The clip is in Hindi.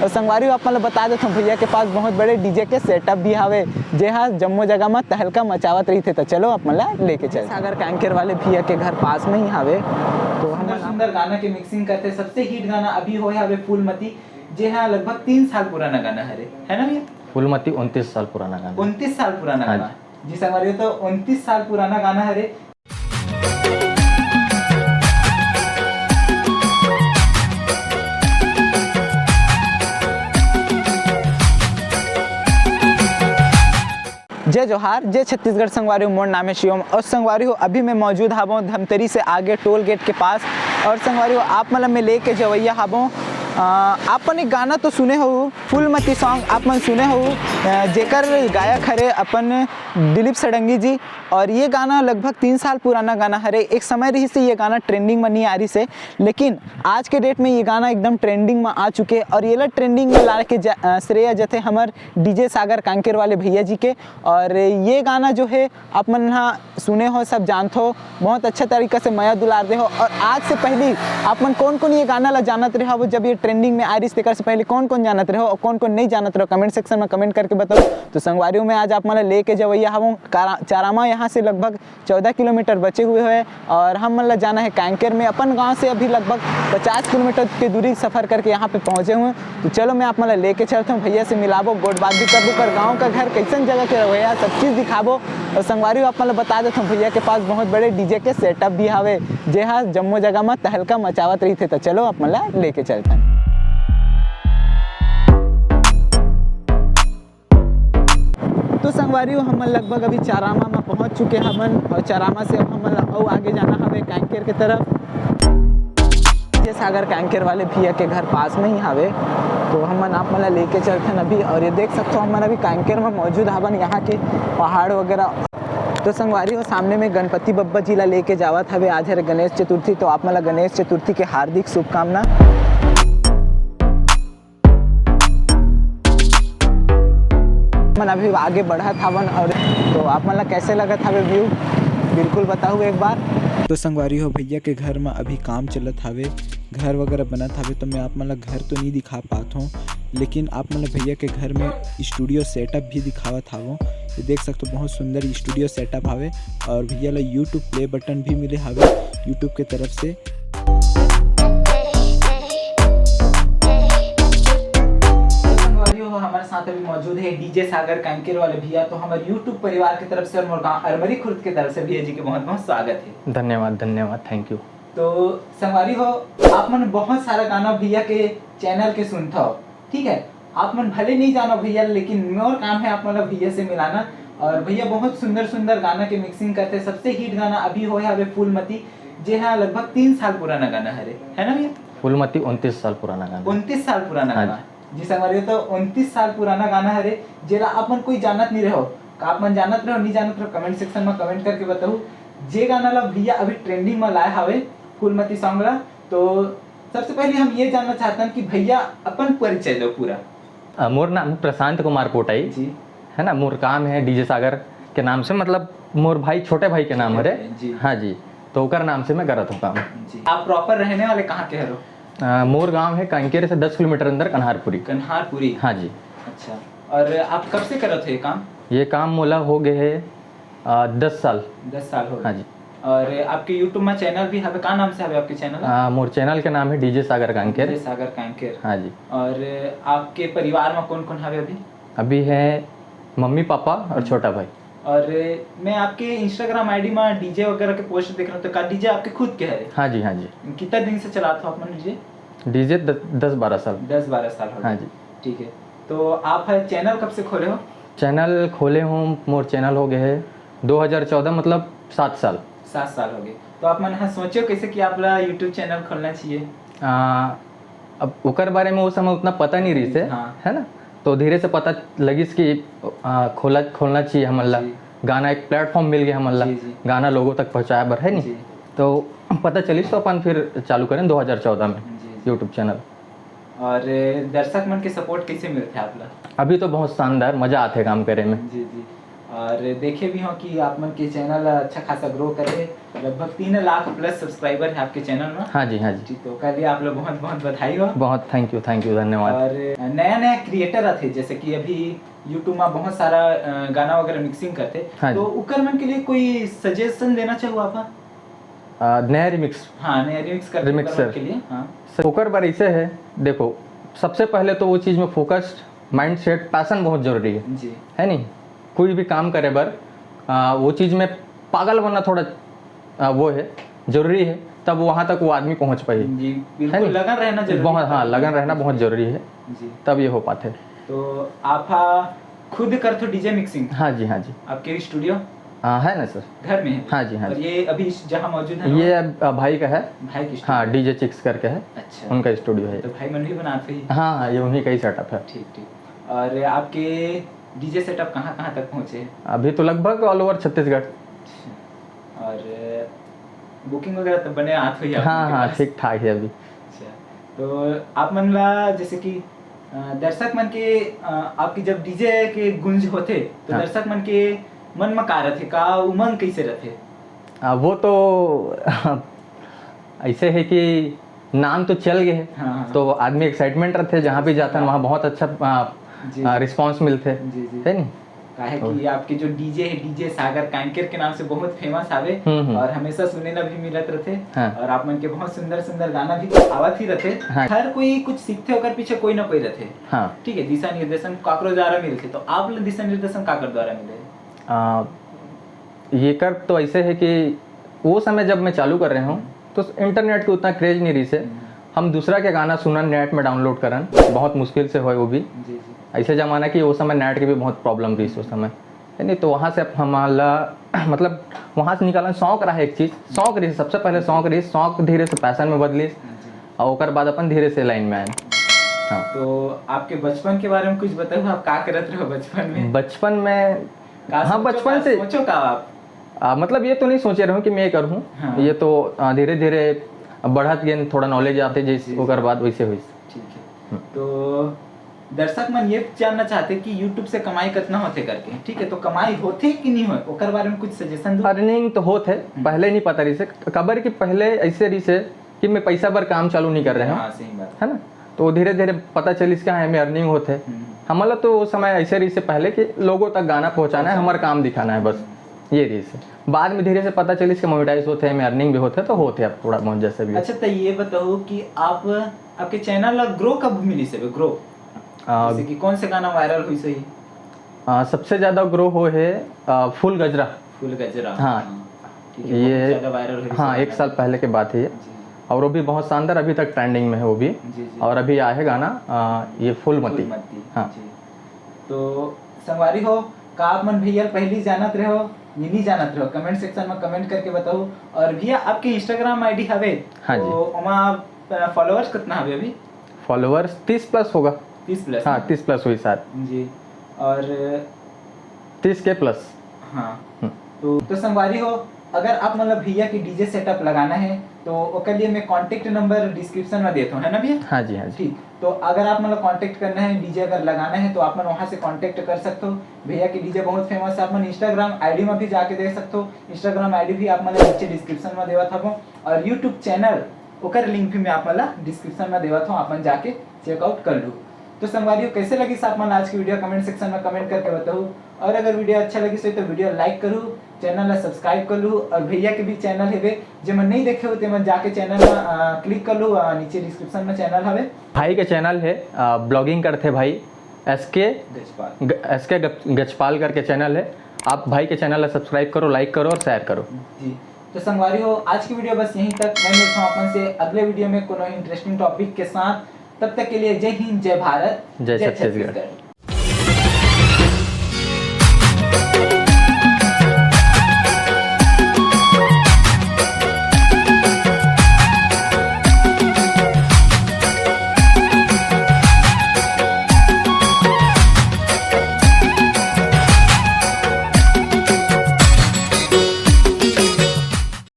और संगवारी आप मतलब बता देता हूँ भैया के पास बहुत बड़े डीजे के सेटअप भी हवे जे हाँ जम्मो जगह में तहलका मचावत रही थे। तो चलो आप मतलब लेके चल सागर कैंकर वाले भैया के घर पास में ही हवे। तो हम सुंदर गाना के मिक्सिंग करते। सबसे हिट गाना अभी हो हवे फूलमती जे हाँ लगभग 3 साल पुराना गाना है ना भैया? फूलमती 29 साल पुराना गाना। 29 साल पुराना गाना जी संगवारी तो 29 साल पुराना गाना है। जय जोहार, जय छत्तीसगढ़। संगवारी मोर नाम है शिवम और संगवारी हो अभी मैं मौजूद हूँ धमतरी से आगे टोल गेट के पास। और संगवारी हो आप मतलब मैं लेके जवैया हूँ। आपन एक गाना तो सुने हो फूलमती सॉन्ग आप मन सुने हो जेकर गायक हरे अपन दिलीप सडंगी जी। और ये गाना लगभग 3 साल पुराना गाना हरे। एक समय रही से ये गाना ट्रेंडिंग में नहीं आ रही से, लेकिन आज के डेट में ये गाना एकदम ट्रेंडिंग में आ चुके। और ये ट्रेंडिंग में ला के श्रेय जथे हमार डीजे सागर कांकेर वाले भैया जी के। और ये गाना जो है आप मन सुने हो सब जानते हो, बहुत अच्छा तरीका से मया दुलार दे हो। और आज से पहले आप मन कौन कौन ये गाना ला जानत रहे हो जब ये ट्रेंडिंग में आ रही से पहले कौन कौन जानत रहे हो और कौन कौन नहीं जानत रहे हो कमेंट सेक्शन में कमेंट करके बताओ। तो संगवारियों में आज आप मतलब लेके जवैया हूँ चारामा। यहाँ से लगभग 14 किलोमीटर बचे हुए हैं और हम मतलब जाना है कांकेर में। अपन गांव से अभी लगभग 50 किलोमीटर की दूरी सफर करके यहाँ पे पहुँचे हुए। तो चलो मैं आप मतलब लेके चलता हूँ, भैया से मिलाबो, गोट बात भी कर दूँ, कर गाँव का घर कैसन जगह के रहे सब चीज़ दिखाबो। और संगवारी आप मतलब बता देता हूँ भैया के पास बहुत बड़े डीजे के सेटअप भी हवे जे हाँ जम्मो जगह में तहलका मचावत रही थे। तो चलो आप मतलब लेके चलते हैं। तो संगवारी हम लगभग अभी चारामा में पहुंच चुके हमन और चारामा से अब हम आगे जाना हवे कांकेर के तरफ। ये सागर कांकेर वाले भैया के घर पास में ही हवे। तो हमन आप मतलब लेके चलते हैं अभी। और ये देख सकते हो हमन अभी कांकेर में मौजूद हवन, यहाँ के पहाड़ वगैरह। तो संगवारी हो सामने में गणपति बब्बा जी ला लेके जावत हवे। आज है गणेश चतुर्थी, तो आप मतलब गणेश चतुर्थी के हार्दिक शुभकामना। मन अभी आगे बढ़त हवन। और तो आप मतलब कैसे लगत हवे व्यू बिल्कुल बताओ एक बार। तो संगवारी हो भैया के घर में अभी काम चलत हवे, घर वगैरह बनत हवे। तो मैं आप मतलब घर तो नहीं दिखा पाता हूँ, लेकिन आप मतलब भैया के घर में स्टूडियो सेटअप भी दिखावत हवो। ये देख सकते हो बहुत सुंदर स्टूडियो सेटअप हवे। और भैया ला यूट्यूब प्ले बटन भी मिले हवे यूट्यूब के तरफ से। हमारे साथ अभी मौजूद है डीजे सागर कांकेर वाले भैया। तो हमारे यूट्यूब परिवार की तरफ से और मोरगांव अरमरी खुर्द की तरफ से भैया जी के बहुत बहुत स्वागत है। धन्यवाद धन्यवाद, थैंक यू। तो संगवारी हो आप मन बहुत सारा गाना भैया के चैनल के सुनता हो, ठीक है। आप मन भले नहीं जानो भैया, लेकिन मोर काम है आप मतलब भैया से मिलाना। और भैया बहुत सुंदर सुंदर गाना के मिक्सिंग करते। सबसे हिट गाना अभी हो हवे फूलमती जे हाँ लगभग 3 साल पुराना गाना है ना भैया? फूलमती 29 साल पुराना गाना। 29 साल पुराना गाना जी संगवारी तो 29 साल पुराना गाना है जेला आप मन कोई जानत नहीं रहो। आप मन जानत रहो नहीं जानत रहो कमेंट सेक्शन में कमेंट करके बताओ। जे गाना ला भैया अभी ट्रेंडिंग में लाए हवे फूलमती सॉन्ग ला। तो सबसे पहले हम ये जानना चाहते हैं कि भैया अपन परिचय दो पूरा। मोर नाम प्रशांत कुमार पोटाई जी है ना। मोर काम है डीजे सागर के नाम से, मतलब मोर भाई छोटे भाई के नाम है जी। हाँ जी, तो ओकर नाम से मैं करत हूँ काम जी। आप प्रॉपर रहने वाले कहाँ के हो? मोर गांव है कांकेर से 10 किलोमीटर अंदर कन्हारपुरी। कन्हारपुरी हाँ जी। अच्छा, और आप कब से करत हो ये काम? ये काम मोला हो गए है 10 साल। 10 साल हो गए। हाँ जी। और आपके यूट्यूब में चैनल भी है, का नाम से है आपके चैनल? मोर चैनल के नाम है डीजे सागर कांकेर। डीजे सागर कांकेर हाँ जी। और आपके परिवार में कौन कौन है अभी? अभी है मम्मी पापा और छोटा भाई। और मैं आपके इंस्टाग्राम आईडी में डीजे वगैरह के पोस्ट देख रहा हूँ। तो का डीजे आपके खुद के है? हाँ जी हाँ जी। कितना दिन से चलाते हो आप डीजे? डीजे 10-12 साल। 10-12 साल हो गए। हाँ जी ठीक है। तो आप चैनल कब से खोले हो? चैनल खोले हूँ मोर चैनल हो गए है 2014, मतलब 7 साल। 7 साल हो गए। तो आप मन सोचे कैसे कि आप यूट्यूब चैनल खोलना चाहिए? अब ओकर बारे में उस समय उतना पता नहीं रही से हाँ। है ना। तो धीरे से पता लगी कि खोलना चाहिए हमला। गाना एक प्लेटफॉर्म मिल गया हमला, गाना लोगों तक पहुँचाया बर है नहीं। तो पता चली तो अपन फिर चालू करें 2014 में यूट्यूब चैनल। और दर्शक मन के सपोर्ट कैसे मिलते हैं आप? अभी तो बहुत शानदार, मजा आते काम करे में। जी जी। और देखे भी हो कि आप मन के चैनल अच्छा खासा ग्रो करे, लगभग 3 लाख प्लस सब्सक्राइबर है आपके चैनल में। हाँ जी, हाँ जी। जी, तो कल आप लोग बहुत बहुत बधाई हो। बहुत थैंक यू, धन्यवाद। और नया नया क्रिएटर आते, जैसे कि अभी यूट्यूब में बहुत सारा गाना वगैरह मिक्सिंग करते, हाँ तो उकर मन के लिए कोई सजेशन देना चाहो आप? नया रिमिक्स, हाँ, नया रिमिक्स करते रिमिक्सर के लिए। हाँ, ओकर बार ऐसे है, देखो सबसे पहले तो वो चीज़ में फोकस्ड माइंड सेट, पैसन बहुत जरूरी जी है नहीं? कोई भी काम करे बर वो चीज़ में पागल बनना थोड़ा वो है, जरूरी है, तब वहाँ तक वो आदमी पहुँच पाए। जी, बिल्कुल लगन रहना जरूरी बहुत, है। हाँ, लगन रहना बहुत जरूरी है, जी, तब ये हो पाते। तो आप खुद करते हो डीजे मिक्सिंग? हाँ जी, हाँ जी। आपके स्टूडियो है ना सर? घर में है? हाँ जी, हाँ और जी। ये अभी जहाँ मौजूद है ये भाई का है। भाई की हाँ, स्टूडियो? डीजे चिक्स करके है, अच्छा, उनका स्टूडियो है। तो भाई मन भी बनाते ही? हाँ हाँ, ये उन्हीं का ही सेटअप है। ठीक ठीक। और आपके डीजे सेटअप कहाँ कहाँ तक पहुँचे? अभी तो लगभग ऑल ओवर छत्तीसगढ़। और बुकिंग वगैरह तो बने हाथ हुई हाँ हाँ, ठीक ठाक है अभी। अच्छा, तो आप मन ला जैसे कि दर्शक मन के आपकी जब डीजे के गुंज होते, तो हाँ। दर्शक मन के मन में का रथे, का उमंग कैसे रथे? वो तो ऐसे है कि नाम तो चल गए है, हाँ, तो आदमी एक्साइटमेंट रहते, जहाँ भी जाता है वहाँ बहुत अच्छा जी रिस्पांस मिलते जी जी। है नहीं? काहे कि आपके जो डीजे है, डीजे सागर कांकेर के नाम से बहुत फेमस आवे, और हमेशा सुने ला भी मिलत रहते। हाँ। और आप मन के बहुत सुंदर सुंदर गाना भी आवत ही रहते। हाँ। हर कोई कुछ सीखते होकर पीछे कोई ना कोई रहते। हाँ, ठीक है, दिशा निर्देशन काकरो द्वारा मिलते, तो आप लोग दिशा निर्देशन काकर द्वारा मिले? ये कर तो ऐसे है कि वो समय जब मैं चालू कर रहा हूँ तो इंटरनेट के उतना क्रेज नहीं रही से, हम दूसरा के गाना सुनन नेट में डाउनलोड करन बहुत मुश्किल से हो, वो भी जी जी। ऐसे ज़माना कि वो समय नेट की भी बहुत प्रॉब्लम रही उस समय, है नहीं? तो वहाँ से हमारा मतलब वहाँ से निकालन शौक रहा, एक चीज़ शौक रही, सबसे पहले शौक रही, शौक धीरे से पैसन में बदली, और ओकर बाद अपन धीरे से लाइन में आए। हाँ, तो आपके बचपन के बारे में कुछ बताओ, आप का करत रहो बचपन में? बचपन में, हाँ बचपन से सोचो का आप? मतलब ये तो नहीं सोचे रहूँ कि मैं ये करूँ। हाँ। ये तो धीरे धीरे बढ़त गए, थोड़ा नॉलेज आते जैसे ओकर बाद वैसे हुई। ठीक है, तो दर्शक मन ये जानना चाहते कि YouTube से कमाई कितना होते करके, ठीक है? तो कमाई होते कि नहीं होते, ओकर बारे में कुछ सजेशन दो। अर्निंग तो होते, पहले नहीं पता रही से, खबर कि पहले ऐसे रही से कि मैं पैसा पर काम चालू नहीं कर रहे हाँ, हूँ, सही बात है ना? तो धीरे धीरे पता चली इसका हमें अर्निंग होते। हमारा तो वो समय ऐसे रही से पहले कि लोगों तक गाना पहुँचाना है, हमारा काम दिखाना है, बस ये रही से। बाद में धीरे से पता चली इसके मोनेटाइज होते हैं, में अर्निंग भी होते, तो होते अब थोड़ा बहुत जैसे भी। अच्छा, तो ये बताओ कि आप आपके चैनल ग्रो कब मिली से ग्रो, जैसे कि कौन से गाना वायरल हुई सही? सबसे ज्यादा ग्रो हो है फुल गजरा। फुल गजरा, हाँ, ठीक है, ये बहुत ज्यादा वायरल हुई। हाँ, 1 साल पहले की बात है ये, जी और वो भी बहुत शानदार, अभी तक ट्रेंडिंग में है वो भी। जी जी। और अभी आया है गाना ये फूलमती। हाँ। जी। तो संगवारी हो का आप मन भैया पहली जानत रहे हो, नहीं जानत रहो, कमेंट सेक्शन में कमेंट करके बताओ। और भैया आपके इंस्टाग्राम आईडी हवे? हाँ जी। तो वहाँ फॉलोअर्स कितना हवे अभी? फॉलोअर्स 30 प्लस होगा। 30 प्लस? हाँ, 30 प्लस हुई शायद। जी। और 30 के प्लस। हाँ, तो संगवारी हो, अगर आप मतलब भैया की डीजे सेटअप लगाना है तो ओकर लिए मैं कांटेक्ट नंबर डिस्क्रिप्शन में देता हूँ, है ना भैया? हाँ जी, हाँ जी। ठीक, तो अगर आप मतलब कांटेक्ट करना है, डीजे अगर लगाना है, तो आप मन वहाँ से कांटेक्ट कर सकते हो। भैया की डीजे बहुत फेमस है, आप मन इंस्टाग्राम आईडी में भी जाके देख सकते हो। इंस्टाग्राम आईडी भी आप मतलब नीचे डिस्क्रिप्शन में देवत हूँ, और यूट्यूब चैनल ओकर लिंक भी मैं आप मतलब डिस्क्रिप्शन में देवत हूँ, आप मन जाके चेकआउट कर लो। तो संगवारियों कैसे लगी आप मन आज की वीडियो कमेंट सेक्शन में कमेंट करके बताओ, और अगर वीडियो अच्छा लगी तो वीडियो लाइक करूँ, चैनल सब्सक्राइब कर लूँ, और भैया के भी चैनल है जो मन नहीं देखे हो तो मन जाके चैनल में क्लिक कर लूँ, नीचे डिस्क्रिप्शन में चैनल है। भाई के चैनल है, ब्लॉगिंग करते भाई, एसके गजपाल करके चैनल है। आप भाई के चैनल सब्सक्राइब करो, लाइक करो और शेयर करो जी। तो संगवारी हो, आज की वीडियो बस यहीं तक। मैं मिलता हूँ अपन से अगले वीडियो में कोनो इंटरेस्टिंग टॉपिक के साथ। तब तक के लिए जय हिंद, जय भारत, जय छत्तीसगढ़।